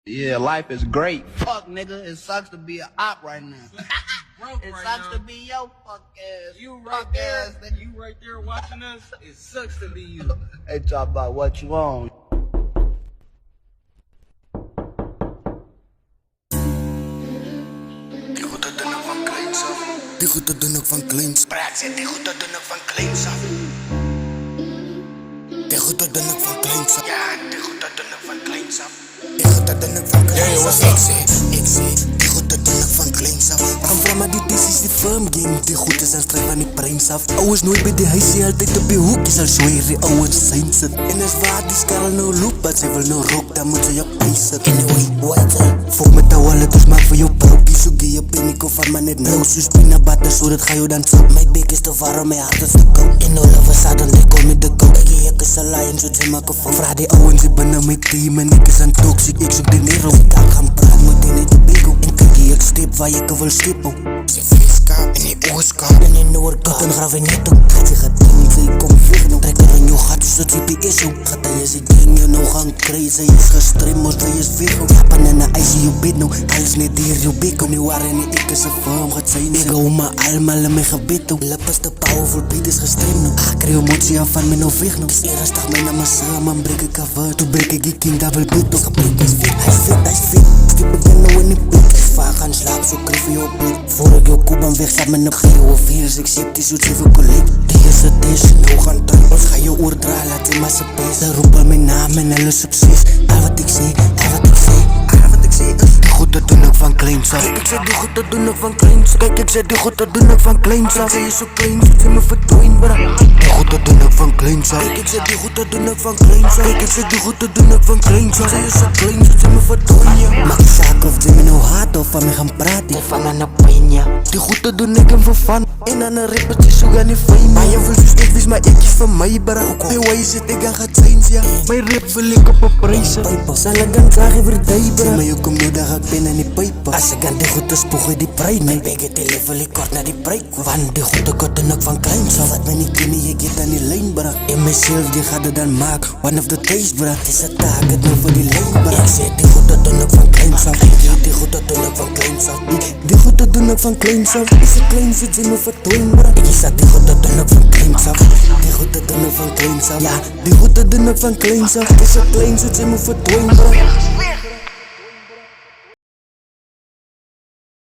Yeah, life is great. Fuck, nigga, it sucks to be an op right now. It sucks to be your fuck ass. You right there, you right there watching us. It sucks to be you. They talk about what you want. Die goed te doen van kleins af. Die goed te doen van kleins. Praat zit die goed te doen van kleins af. Die goed te doen van kleins af. Ja, die goed te doen van kleins af. Die goed te doen van kleins af. Ik zeg, die goed te doen van kleins af. Van vrouw maar dit is die firm game. Die goed is aan strijd van die brains af. Ouwens nooit bij die huis, altijd op je hoek. Je zal zweren, ouwens zijn ze. En als waar die skarrel nou loopt, maar zij wil nou rook, dan moet ze je pijzen. Anyway, what is it? Volg met de wallet, dus maak voor jou broodje. Zoek je paniek of van maar net nou. Zo spina batten, zo dat ga je dan zo. Mijn bek is te warm, mijn hart is te koud. En all of a sudden, they call me the goat. Ik is een lion, zo ze maken van. Vraag die ouwens, ik ben naar mijn team en ik is een toxic. Ik zoek de nero, ik gaan praten, moet in het bigo. En kijk die ik stip, waar je wil stippen. Ze vleeskaap, en die ooskaap, en die noordkaap. En graaf in net op, gaat je gaat doen, ze kom vliegen op. Trek er in je gat, zo GPS op. Gaat hij is die ding, je nou gaan crazy. Je is gestreamd, maar hij is weg op. Ja, banana, ijs in je bed nou, alles net hier, je bek op. Nu waren niet, ik is een vorm, gaat zijn. Ik hou me allemaal in mijn gebed op. Lip is te powerful, beat is gestreamd nou. Ah, krijg emotie aan van me nou weg nou. Dus eerst dag mij naar mijn samen, breek ik af. Toen breek ik die king, double beat op. Gebrek is fit, hij is fit, hij is fit. Stip ik ben nou in die put. Vaak gaan slaap, zo kreeg je op bed. Voor ik jou koop, dan weg staat met een geo virus. Ik zit die zoet even collect. Die is het is, nou gaan terug. Of ga je oor draaien, laat je maar ze pees. Ze roepen mijn naam en hulle succes. Al wat ik zeg, al wat ik zeg. Al wat ik zeg is die goed te doen ook van kleins af. Kijk, ik zeg die goed te doen ook van kleins af. Kijk, ik zeg die goed te doen ook van kleins af. Ze is zo klein, zo ze me verdwijnen, bra. Die goed te doen ook van kleins af. Kijk, ik zeg die goed te doen ook van kleins af. Kijk, ik zeg die goed te doen ook van kleins af. Ze is zo klein, zo ze me verdwijnen. Maak je zaak of ze me nou haat of van me gaan praten. Die van een peña. Die goed te doen ik hem voor fun. En aan een rapper die zoek aan die fame. Maar je wil dus ik wist maar ik is van mij, bra. Die way zit ik aan gaat zijn, ja. Mijn rap wil ik op een prijzen. Zal ik dan zeggen voor die, bra. Maar je komt nu, dan ga ik binnen die pijpen. Als ik aan die goed te spoegen die brein. Mijn bek het die level, ik kort naar die break. Want die goed te kotten ook van kleins af. Wat mij niet kennen, je get aan die lijn, bra. En mezelf, die gaat het dan maken. One of the taste, bra. Het is een taak, het nou voor die lijn, bra. Ik zeg die goed te doen ook van kleins af. Die goed te doen ook van kleins af. Die goed te doen ook van kleins af. Is het klein, zit ze me verdwijnen, bra. Ik zeg die goed te doen ook van kleins af. Die goed te doen ook van kleins af. Ja, die goed te doen ook van kleins af. Is het klein, zit ze me verdwijnen, bra.